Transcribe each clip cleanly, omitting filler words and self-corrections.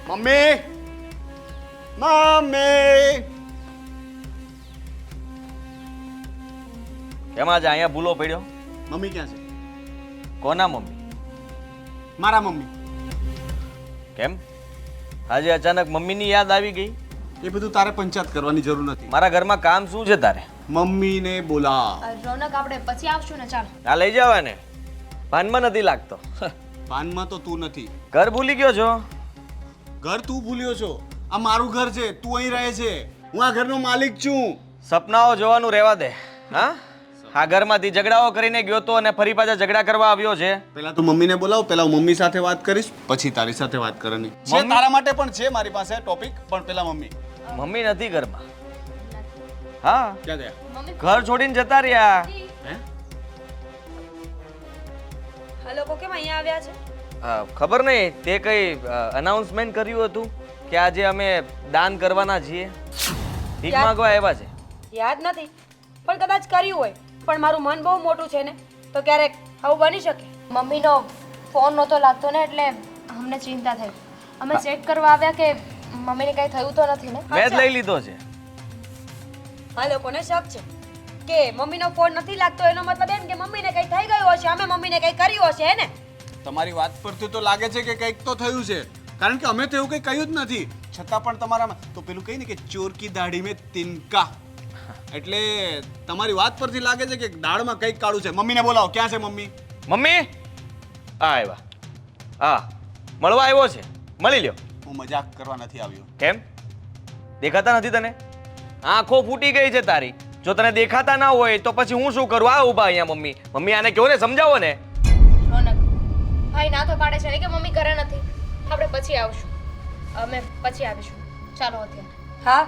Mummy mummy કેમ આજે અહીંયા ભૂલો પડ્યો? મમ્મી ક્યાં છે? કોના મમ્મી? મારા મમ્મી. કેમ આજે અચાનક મમ્મીની યાદ આવી ગઈ? એ બધું તારે પંચાયત કરવાની જરૂર નથી. મારા ઘરમાં કામ શું છે તારે? મમ્મીને બોલા. રોનક આપણે પછી આવશું ને. ચાલો આ લઈ જવા ને, ભાનમાં નથી લાગતો. ભાનમાં તો તું નથી. ઘર ભૂલી ગયો છો? ઘર તું ભૂલ્યો છો? આ મારું ઘર છે, તું અહીં રહે છે. હું આ ઘરનો માલિક છું. સપનાઓ જોવાનું રહેવા દે. હા, આ ઘરમાંથી ઝઘડાઓ કરીને ગયો તો અને ફરી પાછા ઝઘડા કરવા આવ્યો છે. પહેલા તું મમ્મીને બોલાવ. પહેલા હું મમ્મી સાથે વાત કરીશ, પછી તારી સાથે વાત કરવાની છે. તારા માટે પણ છે મારી પાસે ટોપિક, પણ પહેલા મમ્મી. મમ્મી નથી ઘરમાં. હા, ક્યાં ગયા? મમ્મી ઘર છોડીને જતા રહ્યા. હે? આ લોકો કેમ અહીંયા આવ્યા છે? ખબર નહીં, તે કઈ અનાઉન્સમેન્ટ કર્યું હતું કે આજે અમે દાન કરવાના છીએ, ભીખ માંગવા આવ્યા છે. યાદ નથી, પણ કદાચ કર્યું હોય. પણ મારું મન બહુ મોટું છે ને, તો ક્યારેક આવું બની શકે. મમ્મીનો ફોન નહોતો લાગતો ને, એટલે અમને ચિંતા થઈ. અમે ચેક કરવા આવ્યા કે મમ્મીને કંઈ થયું તો નથી ને. મેં જ લઈ લીધો છે. આ લોકોને શક છે કે મમ્મીનો ફોન નથી લાગતો, એનો મતલબ એમ કે મમ્મીને કંઈ થઈ ગયું હશે, અમે મમ્મીને કંઈ કર્યું હશે. હે ને? તમારી વાત પરથી તો લાગે છે કે કંઈક તો થયું છે, કારણ કે અમે તો એવું કંઈ કહ્યું જ નથી. છતાં પણ તમારામાં તો પેલું કહી ને કે ચોર કી દાઢી મેં તિનકા, એટલે તમારી વાત પરથી લાગે છે કે દાળમાં કંઈક કાળું છે. મમ્મીને બોલાવો. ક્યાં છે મમ્મી? મમ્મી આ આવ્યા. હા, મળવા આવ્યો છે, મળી લ્યો. હું મજાક કરવા નથી આવ્યો. કેમ દેખાતા નથી તને? આંખો ફૂટી ગઈ છે તારી. જો તને દેખાતા ના હોય તો પછી હું શું કરું? આ ઊભા અહીંયા મમ્મી. મમ્મી આને કહો ને, સમજાવો ને. રોનક ભાઈ ના તો પાડે છે ને કે મમ્મી ઘરે નથી. આપણે પછી આવશું, અમે પછી આવીશું. ચાલો અત્યારે. હા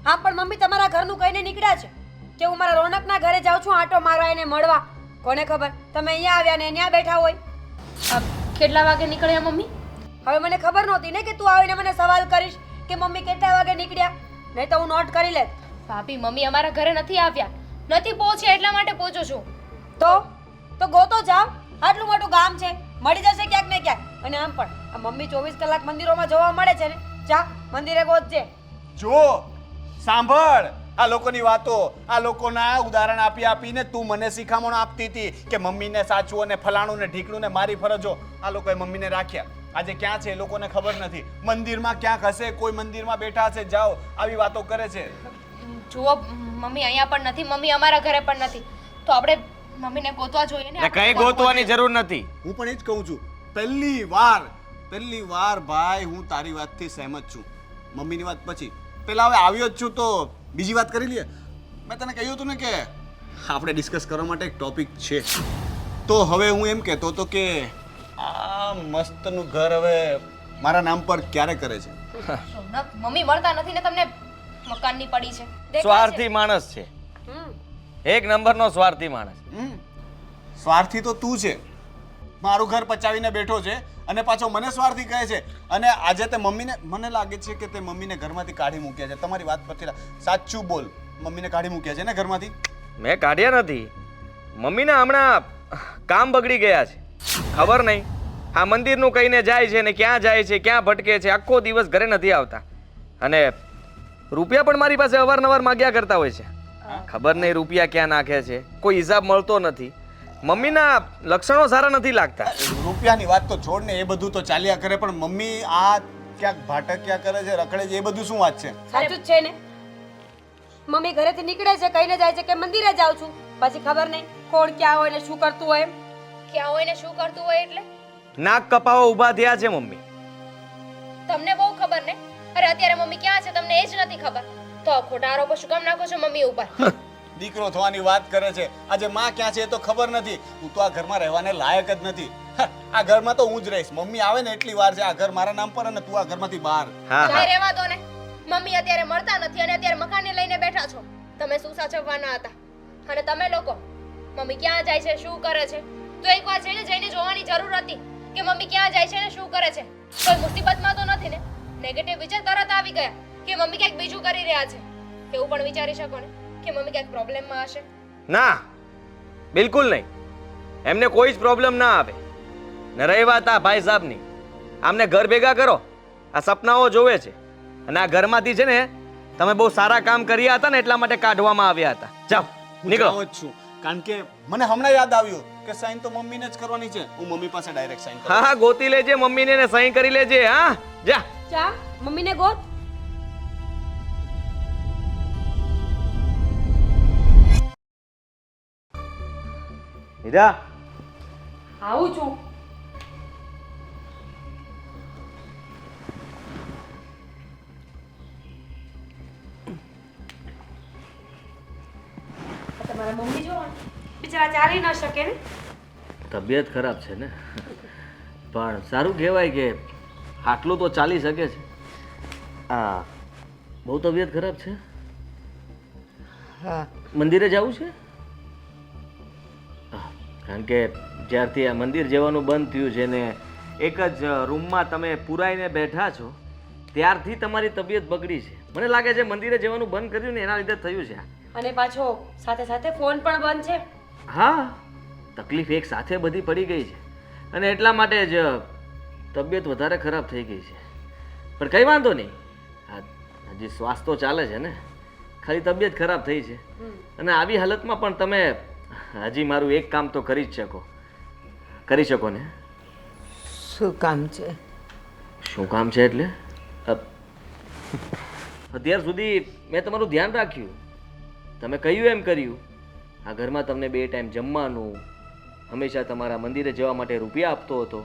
હા, પણ મમ્મી તમારા ઘરનું કહીને નીકળ્યા છે કે હું મારા રોનકના ઘરે જાઉં છું આંટો મારવા, એને મળવા. કોને ખબર તમે અહીંયા આવ્યા ને અહીંયા બેઠા હોય. કેટલા વાગે નીકળ્યા મમ્મી? હવે મને ખબર નહોતી ને કે તું આવીને મને સવાલ કરીશ કે મમ્મી કેટલા વાગે નીકળ્યા, નહીં તો હું નોટ કરી લેત. ભાભી મમ્મી અમારા ઘરે નથી આવ્યા, નથી પહોંચ્યા, એટલા માટે પહોંચું છું. તો ગોતો જાવ. આટલું મોટું ગામ છે, મળી જશે ક્યાંક ને ક્યાંક. અને આમ પણ આ મમ્મી 24 કલાક મંદિરોમાં જોવા મળે છે ને. જા મંદિરે ગોતજે. જો સાંભળ આ લોકોની વાતો. આ લોકોના ઉદાહરણ આપી આપીને તું મને શિખામણ આપતી હતી કે મમ્મીને સાચવું અને ફલાણું ને ઢીકણું ને મારી ફરજો. આ લોકોએ મમ્મીને રાખ્યા. આજે ક્યાં છે એ લોકોને ખબર નથી. મંદિરમાં ક્યાંક હશે, કોઈ મંદિરમાં બેઠા હશે. જાઓ, આવી વાતો કરે છે. જુઓ મમ્મી અહીંયા પણ નથી, મમ્મી અમારા ઘરે પણ નથી. તો આપણે મમ્મીને ગોતવા જોઈએ ને. કઈ ગોતવાની જરૂર નથી. હું પણ એ જ કહું છું. પહેલી વાર ભાઈ હું તારી વાતથી સહેમત છું. મમ્મીની વાત પછી. પેલા હવે આવ્યો જ છું તો બીજી વાત કરી લઈએ. મેં તને કહ્યું હતું ને કે આપણે ડિસ્કસ કરવા માટે એક ટોપિક છે. તો હવે હું એમ કહેતો હતો કે આ મસ્તનું ઘર હવે મારા નામ પર ક્યારે કરે છે? રોનક મમ્મી મળતા નથી ને તમને મકાનની પડી છે. સ્વાર્થી માણસ છે, હમ એક નંબરનો સ્વાર્થી માણસ. સ્વાર્થી તો તું છે. મારું ઘર પચાવીને બેઠો છે અને પાછો મને સ્વાર્થી કહે છે. અને આજે તે મમ્મીને, મને લાગે છે કે તે મમ્મીને ઘરમાંથી કાઢી મૂક્યા છે. તમારી વાત પરથી સાચું બોલ, મમ્મીને કાઢી મૂક્યા છે ને ઘરમાંથી? મેં કાઢ્યા નથી. મમ્મીના હમણાં કામ બગડી ગયા છે. ખબર નહીં આ મંદિરનું કહીને જાય છે ને ક્યાં જાય છે, ક્યાં ભટકે છે. આખો દિવસ ઘરે નથી આવતા અને રૂપિયા પણ મારી પાસે અવારનવાર માગ્યા કરતા હોય છે. ખબર નહીં રૂપિયા ક્યાં નાખે છે, કોઈ હિસાબ મળતો નથી. મમ્મીના લક્ષણો સારા નથી લાગતા. રૂપિયાની વાત તો છોડ ને, એ બધું તો ચાલ્યા કરે, પણ મમ્મી આ ક્યાંક ભાટક્યા કરે છે, રખડે છે, એ બધું શું વાત છે? સાચું જ છે ને. મમ્મી ઘરેથી નીકળે છે, કહીને જાય છે કે મંદિરે જાઉં છું, પછી ખબર નહીં કોણ ક્યાં હોય ને શું કરતું હોય. ક્યાં હોય ને શું કરતું હોય એટલે નાક કપાવા ઊભા થયા છે મમ્મી. તમને બહુ ખબર ને. અરે અત્યારે મમ્મી ક્યાં છે તમને એ જ નથી ખબર, તો ખોટા આરોપો શું કામ નાખો છો મમ્મી ઉપર? દીકરો થવાની વાત કરે છે. આજે માં ક્યાં છે એ તો ખબર નથી. તું તો આ ઘરમાં રહેવાને લાયક જ નથી. આ ઘરમાં તો હું જ રહીશ. મમ્મી આવે ને એટલી વાર છે. આ ઘર મારા નામ પર અને તું આ ઘરમાંથી બહાર. જાય રહેવા દો ને. મમ્મી અત્યારે મળતા નથી અને અત્યારે મકાને લઈને બેઠા છો. તમે શું સાચવવાના હતા? અને તમે લોકો મમ્મી ક્યાં જાય છે, શું કરે છે, તો એકવાર જઈને જોવાની જરૂર હતી કે મમ્મી ક્યાં જાય છે ને શું કરે છે. કોઈ મુસીબતમાં તો નથી ને? નેગેટિવ વિચાર તરત આવી ગયા કે મમ્મી કંઈક બીજું કરી રહ્યા છે. એવું પણ વિચારી શકો ને કે મમ્મી ક્યાંક પ્રોબ્લેમમાં હશે. ના, બિલકુલ નહીં. એમને કોઈ જ પ્રોબ્લેમ ના આવે. ને રહી વાત આ ભાઈ સાહેબની, આમને ઘર ભેગા કરો આ સપનાઓ જોવે છે અને આ ઘરમાંથી છે ને તમે બહુ સારા કામ કર્યા હતા ને એટલા માટે કાઢવામાં આવ્યા હતા. જાઓ હું નીકળો. જાઉં જ છું કારણ કે મને હમણાં યાદ આવ્યું કે સાઈન તો મમ્મીને જ કરવાની છે. હું મમ્મી પાસે ડાયરેક્ટ સાઈન કરું. હા હા ગોતી લેજે મમ્મીને ને સહી કરી લેજે. હા જા. જા મમ્મીને ગોત. હીરા આવું છું. તમારા મમ્મી જો બિચારા ચાલી ન શકે ને. તબિયત ખરાબ છે ને પણ સારું કહેવાય કે આટલું તો ચાલી શકે છે. આ બહુ તબિયત ખરાબ છે. હા મંદિરે જવું છે? હા, કારણ કે જ્યારથી આ મંદિર જવાનું બંધ થયું છે ને એક જ રૂમમાં તમે પુરાઈને બેઠા છો ત્યારથી તમારી તબિયત બગડી છે. મને લાગે છે મંદિરે જવાનું બંધ કર્યું ને એના લીધે થયું છે આ. અને પાછો સાથે સાથે ફોન પણ બંધ છે. હા, તકલીફ એક સાથે બધી પડી ગઈ છે અને એટલા માટે જ તબિયત વધારે ખરાબ થઈ ગઈ છે. પણ કંઈ વાંધો નહીં, આ હજી શ્વાસ તો ચાલે છે ને, ખાલી તબિયત ખરાબ થઈ છે. અને આવી હાલતમાં પણ તમે હજી મારું એક કામ તો કરી જ કરી શકો ને? શું કામ છે? શું કામ છે એટલે? અત્યાર સુધી મેં તમારું ધ્યાન રાખ્યું, તમે કહ્યું એમ કર્યું. આ ઘરમાં તમને 2 ટાઈમ જમવાનું, હંમેશા તમારા મંદિરે જવા માટે રૂપિયા આપતો હતો,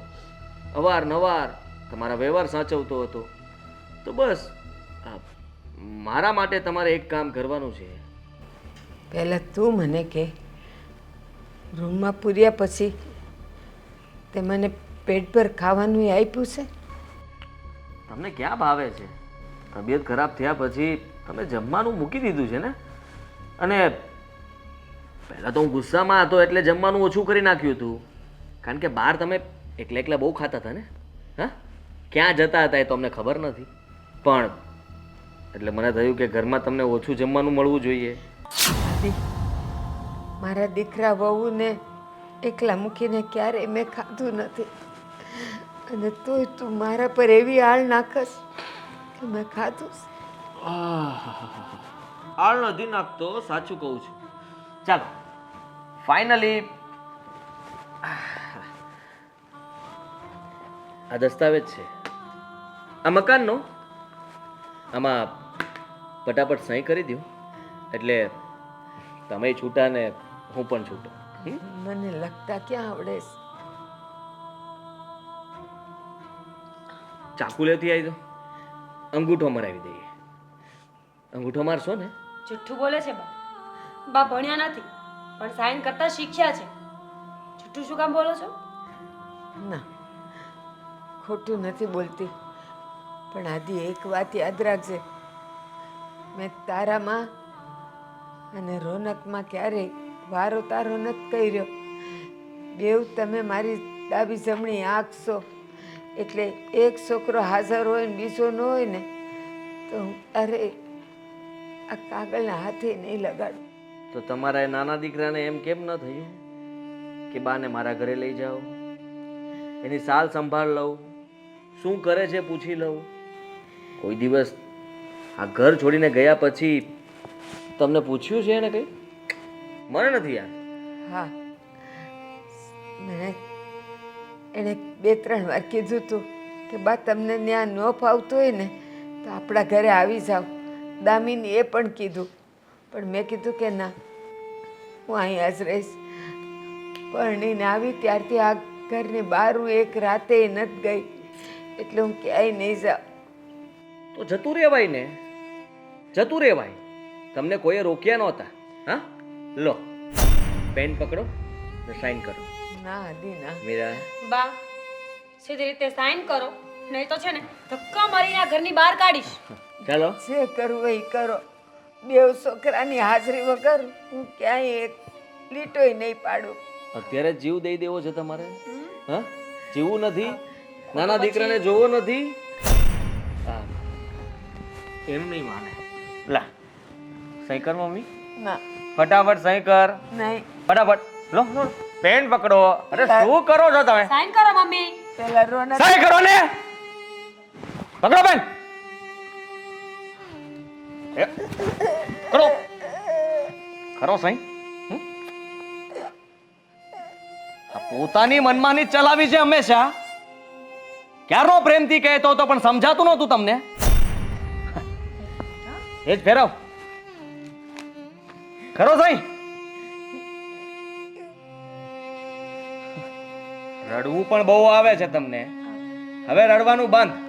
અવારનવાર તમારા વ્યવહાર સાચવતો હતો. તો બસ મારા માટે તમારે એક કામ કરવાનું છે. પહેલાં તું મને કે રૂમમાં પૂર્યા પછી તે મને પેટ પર ખાવાનું આપ્યું છે? તમને ક્યાં ભાવે છે? તબિયત ખરાબ થયા પછી તમે જમવાનું મૂકી દીધું છે ને. અને પહેલાં તો હું ગુસ્સામાં હતો એટલે જમવાનું ઓછું કરી નાખ્યું હતું, કારણ કે બહાર તમે એકલા એકલા બહુ ખાતા હતા ને. હા, ક્યાં જતા હતા એ તો અમને ખબર નથી, પણ એટલે મને થયું કે ઘરમાં તમને ઓછું જમવાનું મળવું જોઈએ. દાદી, મારા દીકરા વહુને એકલા મૂકીને ક્યારેય મેં ખાધું નથી અને તોય તું મારા પર એવી આળ નાખસ કે મેં ખાધું. આળ નથી નાખતો, સાચું કહું છું. ચાલો ફાઇનલી આ દસ્તાવેજ છે આ મકાનનો. આમાં ફટાફટ સહી કરી દો એટલે તમે છૂટા ને હું પણ છૂટો. મને લખતા ક્યાં આવડે છે? ચાકુ લેતી આવી દો, અંગૂઠો મરાવી દઈએ. અંગૂઠો મારશો ને? જુઠ્ઠું બોલે છે બા. બા ભણ્યા નથી પણ સાઈન કરતા શીખ્યા છે. જુઠ્ઠું શું કામ બોલો છો? ના, ખોટું નથી બોલતી, પણ આદિ એક વાત યાદ રાખજે, મેં તારામાં અને રોનકમાં ક્યારેય વારો તારો નથી કર્યો. બેવ તમે મારી ડાબી જમણી આંખ છો, એટલે એક છોકરો હાજર હોય ને બીજો ન હોય ને તો હું અરે આ કાગળના હાથે નહીં લગાડું. તો તમારા એ નાના દીકરાને એમ કેમ ન થયું કે બાને મારા ઘરે લઈ જાઓ, એની સાલ સંભાળ લઉં, શું કરે છે પૂછી લઉં? કોઈ દિવસ આ ઘર છોડીને ગયા પછી તમને પૂછ્યું છે એને કંઈ? મને નથી યાદ. હા, મને એણે 2-3 વાર કીધું હતું કે બા તમને ત્યાં ન ફાવતું હોય ને તો આપણા ઘરે આવી જાઓ. દામિની એ પણ કીધું, પણ મેં કીધું કે ના, હું અહીંયા જ રહીશ. પરણીને આવી ત્યારથી આ ઘરની બહાર હું એક રાતે નથી ગઈ, એટલે હું ક્યાંય નહીં જાઉં. તો જતું રહેવાય ને, જતું રહેવાય. તમને કોઈએ રોક્યા નહોતા. હા, લો પેન પકડો ને સાઈન કરો. ના આદિ ના. મીરા, બા સીધી રીતે સાઈન કરો, નહીં તો છે ને ધક્કા મારીને આ ઘરની બહાર કાઢીશ. ચાલો. જે કરવું એ કરો. બેવ છોકરાની હાજરી વગર હું ક્યાંય એક લીટોય નહીં પાડું. અત્યારે જ જીવ દઈ દેવો છે તમારે? હા, જીવવું નથી? નાના દીકરાને જોવો નથી? હા, એમ નહીં માને. લા સહી કર મમ્મી, ના ફટાફટ સહી કર. નહીં. ફટાફટ લો લો પેન પકડો. અરે શું કરો છો તમે? સાઈન કરો મમ્મી. પેલા રોનક સહી કરો ને. પકડો બેન. એ, કરો ખરો સહી. આ પોતાની મનમાની જ ચલાવી છે હંમેશા. ક્યારનો પ્રેમથી કહેતો હતો પણ સમજાતું નહોતું તમને. એ જ ફેરવ. ખરો સહી. રડવું પણ બહુ આવે છે તમને. હવે રડવાનું બંધ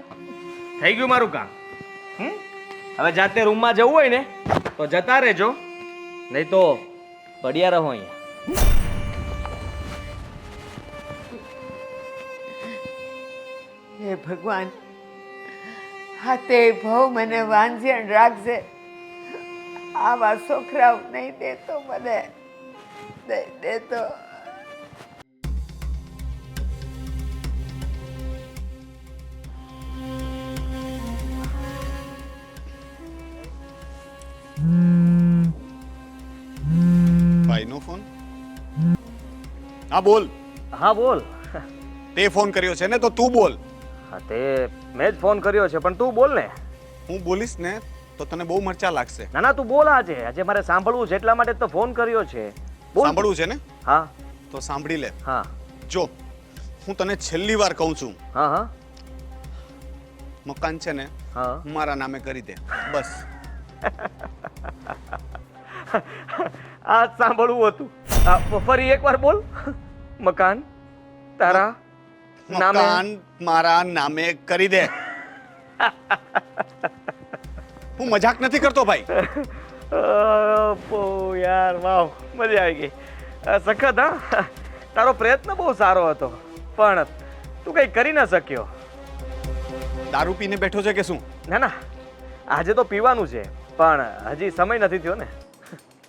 થઈ ગયું મારું કામ. હવે જાતે રૂમમાં જવું હોય ને તો જતા રહેજો, નહીં તો પડ્યા રહો અહીંયા. હે ભગવાન, હા તે ભાવ મને વાંઝણ રાખજે. આવા છોકરાઓ નહીં દેતો મને, નહીં દેતો. ભાઈનો ફોન? હા બોલ. હા બોલ. તે ફોન કર્યો છે ને તો તું બોલ. હા તે મેં જ ફોન કર્યો છે પણ તું બોલ ને. હું બોલીશ ને તો તને બહુ મરચા લાગશે. ના ના તું બોલ. આજે મારે સાંભળવું છે એટલા માટે જ તો ફોન કર્યો છે. બોલ. સાંભળવું છે ને? હા તો સાંભળી લે. હા જો હું તને છેલ્લી વાર કહું છું, હા હા મકાન છે ને હા. મારા નામે કરી દે બસ. આ સાંભળવું હતું. ફરી એકવાર બોલ. મકાન તારા નામે. મકાન મારા નામે કરી દે. હું મજાક નથી કરતો ભાઈ. યાર વાવ, મજા આવી ગઈ. સખત હા. તારો પ્રયત્ન બહુ સારો હતો પણ તું કઈ કરી ન શક્યો. દારૂ પીને બેઠો છે કે શું? ના ના આજે તો પીવાનું છે પણ હજી સમય નથી થયો ને.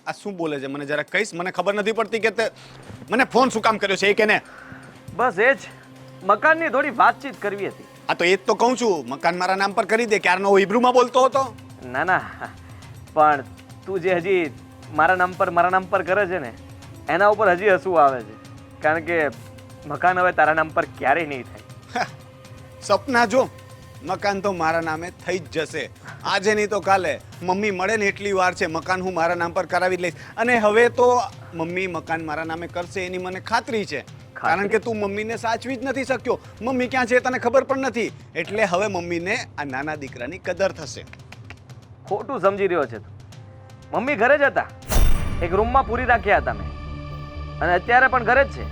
આ શું બોલે છે? મને જરા કહીશ. મને ખબર નથી પડતી કે તે મને ફોન શું કામ કર્યો છે એ કે ને. બસ એ જ મકાનની થોડી વાતચીત કરવી હતી. આ તો એ જ તો કહું છું, મકાન મારા નામ પર કરી દે. ક્યારનો હિબ્રુમાં બોલતો હતો. ના ના પણ તું જે હજી મારા નામ પર કરે છે ને એના ઉપર હજી હસવું આવે છે. કારણ કે મકાન હવે તારા નામ પર ક્યારેય નહીં થાય. સપના જો, મકાન તો મારા નામે થઈ જ જશે. આજે નહીં તો કાલે મમ્મી મળે ને એટલી વાર છે, મકાન હું મારા નામ પર કરાવી જ લઈશ. અને હવે તો મમ્મી મકાન મારા નામે કરશે એની મને ખાતરી છે. કારણ કે તું મમ્મીને સાચવી જ નથી શક્યો. મમ્મી ક્યાં છે તને ખબર પણ નથી. એટલે હવે મમ્મીને આ નાના દીકરાની કદર થશે. ખોટું સમજી રહ્યો છે તું. મમ્મી ઘરે જ હતા, એક રૂમમાં પૂરી રાખ્યા હતા મેં, અને અત્યારે પણ ઘરે જ છે.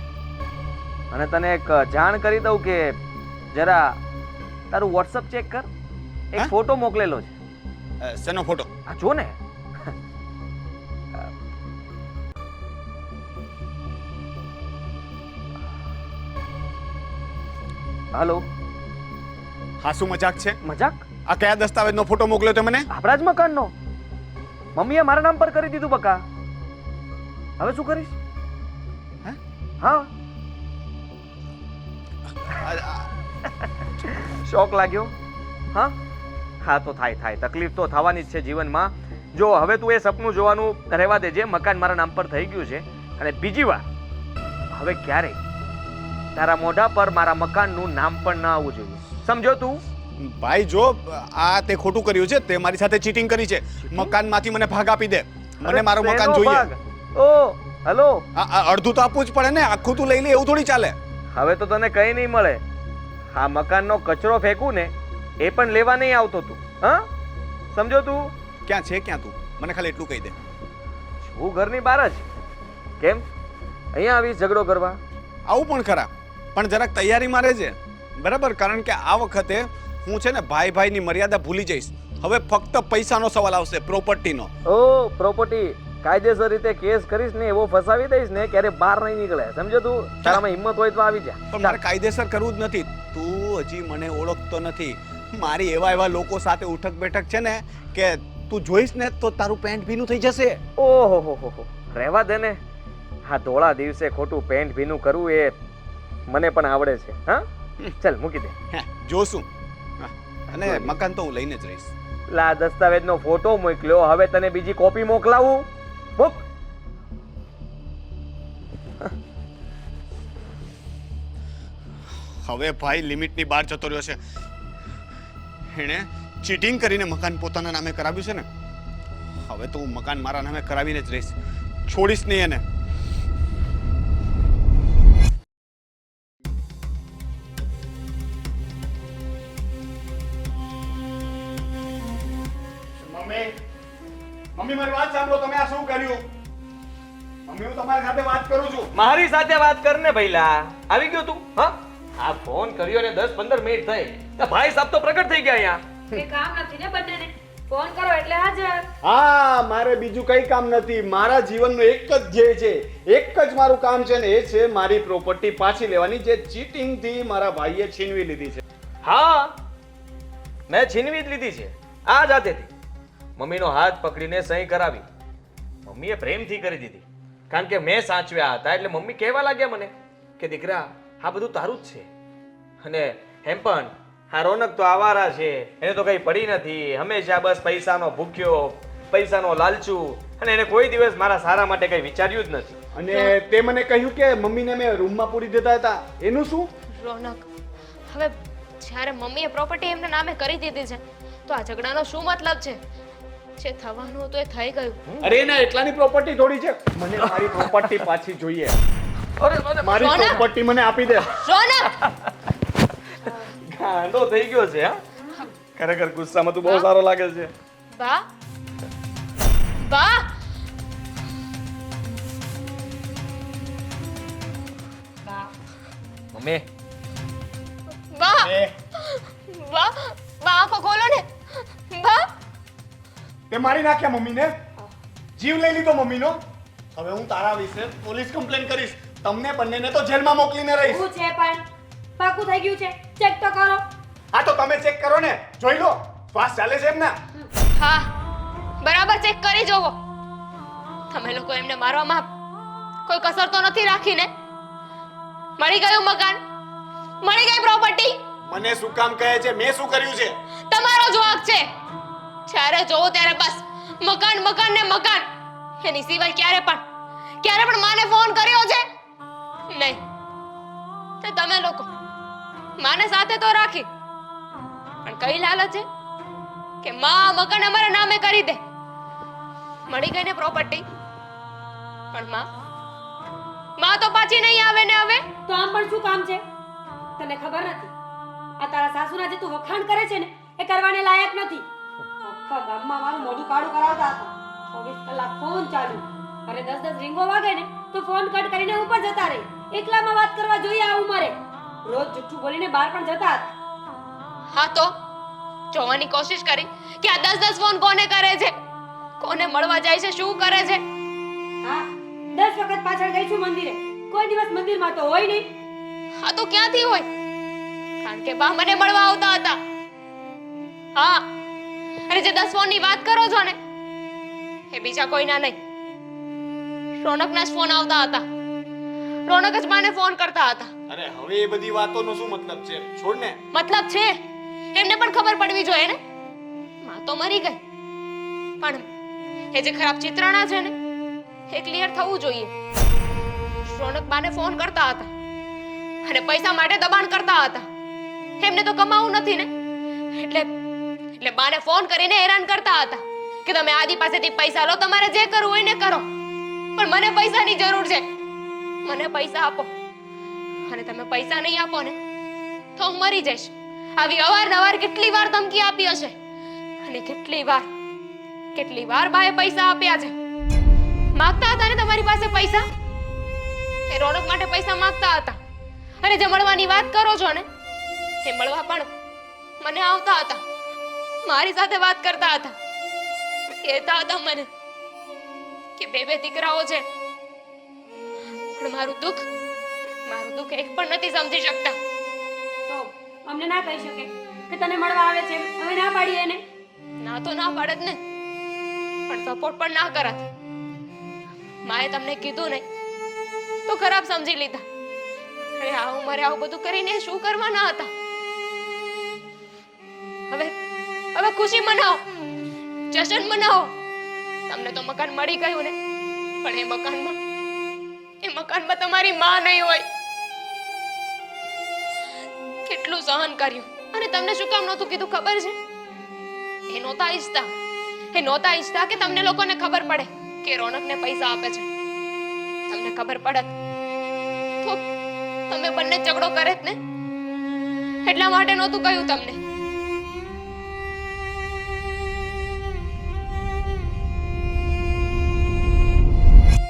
અને તને એક જાણ કરી દઉં કે જરા તારું વોટ્સઅપ ચેક કર. એક હા? ફોટો મોકલેલો છે. શેનો ફોટો? આ જો ને. હાલો. હા શું મજાક છે? મજાક? આ કયા દસ્તાવેજનો ફોટો મોકલ્યો તે મને? આપણા જ મકાનનો. મમ્મીએ મારા નામ પર કરી દીધું બકા. હવે શું કરીશ? હે? હા. શોક લાગ્યો? હા હા તો થાય. તકલીફ તો થવાની જ છે જીવનમાં. જો હવે તું એ સપનું જોવાનું રહેવા દેજે. મકાન મારા નામ પર થઈ ગયું છે. અને બીજી વાર હવે ક્યારેય તારા મોઢા પર મારા મકાનનું નામ પણ ના આવવું જોઈએ. સમજો તું? ભાઈ જો આ તે ખોટું કર્યું છે. તે મારી સાથે ચીટિંગ કરી છે. મકાનમાંથી મને ભાગ આપી દે. મને મારું મકાન જોઈએ. ઓ હેલો. અડધું તો આપવું જ પડે ને. આખું તું લઈ લે એવું થોડી ચાલે. હવે તો તને કઈ નહીં મળે. આ મકાનનો કચરો ફેંકું ને એ પણ લેવા નહીં આવતો તું. હા સમજો તું? ક્યાં છે ક્યાં તું? મને ખાલી એટલું કહી દે. હું ઘરની બહાર જ. કેમ અહીંયા આવીશ ઝઘડો કરવા? આવું પણ ખરા, પણ જરાક તૈયારીમાં રહેજે બરાબર. કારણ કે આ વખતે હું છે ને ભાઈની મર્યાદા ભૂલી જઈશ. હવે ફક્ત પૈસાનો સવાલ આવશે, પ્રોપર્ટીનો. ઓ પ્રોપર્ટી કાયદેસર રીતે કેસ કરીશ ને એવો ફસાવી દઈશ ને ક્યારે બહાર નહીં નીકળે. સમજો તું? તારામાં હિંમત હોય તો આવી જા. પણ મારે કાયદેસર કરવું જ નથી. તું હજી મને ઓળખતો નથી. મારી એવા લોકો સાથે ઉઠક બેઠક છે ને કે તું જોઈશ ને તો તારું પેન્ટ ભીનું થઈ જશે. ઓહો હો રહેવા દે ને. હા ધોળા દિવસે ખોટું પેન્ટ ભીનું કરવું એ મને પણ આવડે છે. હા ચાલ મૂકી દે. જોશું. અને મકાન તો હું લઈને જ રહીશ. લા દસ્તાવેજનો ફોટો મોકલ્યો. હવે તને બીજી કોપી મોકલાવું? મૂક. હવે ભાઈ લિમિટની બહાર જતો રહ્યો છે. એણે ચીટિંગ કરીને મકાન પોતાના નામે કરાવ્યું છે ને, હવે તો હું મકાન મારા નામે કરાવીને જ રહીશ, છોડીશ નહીં એને. મમ્મી, મમ્મી મારી વાત સાંભળો. તમે આ શું કર્યું? મમ્મી, હું તમારી સાથે વાત કરું છું. મારી સાથે વાત કર ને ભઈલા. આવી ગયો તું? હા, આ ફોન કર્યો ને 10-15 મિનિટ થઈ. તો ભાઈ સાહેબ તો પ્રગટ થઈ ગયા અહીંયા. એ કામ નથી ને બંનેને, ફોન કરો એટલે હાજર. હા, મારે બીજું કઈ કામ નથી. મારા જીવનનું એક જ ધ્યેય છે, એક જ મારું કામ છે ને, એ છે મારી પ્રોપર્ટી પાછી લેવાની, જે ચીટિંગ થી મારા ભાઈએ છીનવી લીધી છે. હા, મેં છીનવી જ લીધી છે આ જાતેથી. મમ્મીનો હાથ પકડીને સહી કરાવી. મમ્મીએ પ્રેમથી કરી દીધી, કારણ કે મેં સાચવ્યા હતા. એટલે મમ્મી કહેવા લાગ્યા મને કે દીકરા, આ બધું તારું જ છે. અને એમ પણ આ રોનક તો આવારા છે, એને તો કઈ પડી નથી. હંમેશા બસ પૈસાનો ભૂખ્યો, પૈસાનો લાલચુ, અને એને કોઈ દિવસ મારા સારા માટે કઈ વિચાર્યું જ નથી. અને તે મને કહ્યું કે મમ્મીને મેં રૂમમાં પૂરી દેતા હતા, એનું શું? રોનક, હવે જ્યારે મમ્મીએ પ્રોપર્ટી એમના નામે કરી દીધી છે તો આ ઝઘડાનો શું મતલબ છે? જે થવાનું હતું એ થઈ ગયું. અરે ના, એટલાની પ્રોપર્ટી થોડી છે. મને મારી પ્રોપર્ટી પાછી જોઈએ. મારી રોનક! પ્રોપર્ટી મને આપી દે. રોનક, ગાંડો થઈ ગયો છે. હા, ખરેખર ગુસ્સામાં તું બહુ સારો લાગે છે. બા બા મમ્મી, બા એ, બા બા આંખો ખોલો ને. બા તે મારી નાખ્યા મમ્મીને, જીવ લઈ લીધો મમ્મીનો. હવે હું તારા વિશે પોલીસ કમ્પ્લેન કરીશ. તમને બંનેને તો જેલમાં મોકલીને રહીશ. શું છે પણ પાકું થઈ ગયું છે, ચેક તો કરો. હા, તો તમે ચેક કરો ને, જોઈ લો શ્વાસ ચાલે છે એમના. હા, બરાબર ચેક કરી જોવો. તમે લોકો એમને મારવામાં કોઈ કસર તો નથી રાખી ને? મળી ગયું મકાન, મળી ગઈ પ્રોપર્ટી. મને શું કામ કહે છે? મેં શું કર્યું છે? તમારો જ વાંક છે. જ્યારે જોવો ત્યારે બસ મકાન, મકાન ને મકાન. એની સિવાય ક્યારે પણ માને ફોન કર્યો છે? નહીં. તો તમે લોકો માને સાથે તો રાખી, પણ કઈ લાલચ છે કે માં મકાન અમારા નામે કરી દે. મળી ગઈ ને પ્રોપર્ટી, પણ માં તો પાછી નહીં આવે ને. હવે તો આમ પણ શું કામ છે? તને ખબર નથી, આ તારા સાસુના જે તું વખાણ કરે છે ને, એ કરવાને લાયક નથી. આખા ગામમાં મારું મોઢું કાળું કરાવતા હતા. 24 કલાક ફોન ચાલુ, અરે 10-10 રીંગો વાગે ને તો ફોન કટ કરીને ઉપર જતા રહે. એકલામાં વાત કરવા જોઈએ આ ઉંમરે. રોજ જુઠ્ઠું બોલીને બહાર પણ જતા હતા. હા, તો જોવાની કોશિશ કરી કે આ 10-10 ફોન કોને કરે છે, કોને મળવા જાય છે, શું કરે છે. હા, 10 વખત પાછળ ગઈ છું મંદિરે, કોઈ દિવસ મંદિરમાં તો હોય નહીં. હા, તો ક્યાંથી હોય? કારણ કે બા મને મળવા આવતા હતા. હા, અને જે 10 ફોનની વાત કરો છો ને, એ બીજા કોઈના નહીં, રોનકના જ ફોન આવતા હતા. રોનક જ માને ફોન કરતા હતા. અરે હવે એ બધી વાતોનો શું મતલબ છે? છોડ ને. મતલબ છે, એમને પણ ખબર પડવી જોઈએ ને. માં તો મરી ગઈ, પણ એ જે ખરાબ ચિત્રણા છે ને, એ ક્લિયર થવું જોઈએ. રોનક બાને ફોન કરતા હતા અને પૈસા માટે દબાણ કરતા હતા. એમને તો કમાવું નથી ને, એટલે બાને ફોન કરીને હેરાન કરતા હતા કે તમે આદિ પાસેથી પૈસા લો, તમારે જે કરવું હોય ને કરો, પણ મને પૈસાની જરૂર છે, મને પૈસા આપો. અને તમે પૈસા નહીં આપો ને તો હું મરી જઈશ. આવી અવારનવાર કેટલી વાર ધમકી આપી હશે, અને કેટલી વાર બાએ પૈસા આપ્યા છે. માંગતા હતા ને તમારી પાસે પૈસા, એ રોનક માટે પૈસા માંગતા હતા. અને જે મળવાની વાત કરો છો ને, એ મળવા પણ મને આવતા હતા, મારી સાથે વાત કરતા હતા, કહેતા હતા મને કે બે દીકરાઓ છે, પણ મારું દુઃખ એક પણ નથી સમજી શકતા. તો અમને ના કહી શકે કે તને મળવા આવે છે, હવે ના પાડીએ એને. ના તો ના પાડત ને, પણ સપોર્ટ પણ ના કરત. માએ તમને કીધું નહીં તો ખરાબ સમજી લીધા. અરે આ ઉંમરે આવું બધું કરીને શું કરવાના હતા? હવે ખુશી મનાવો, જશ્ન મનાવો. તમને તો મકાન મળી ગયું ને, પણ એ મકાનમાં તમારી માં નહીં હોય. કેટલું સહન કર્યું અને તમને શું કામ નહોતું કીધું ખબર છે? એ નહોતા ઈચ્છતા કે તમને લોકોને ખબર પડે કે રોનકને પૈસા આપે છે. તમને ખબર પડત તો તમે બંને ઝઘડો કરે જ ને. એટલા માટે નહોતું કહ્યું તમને.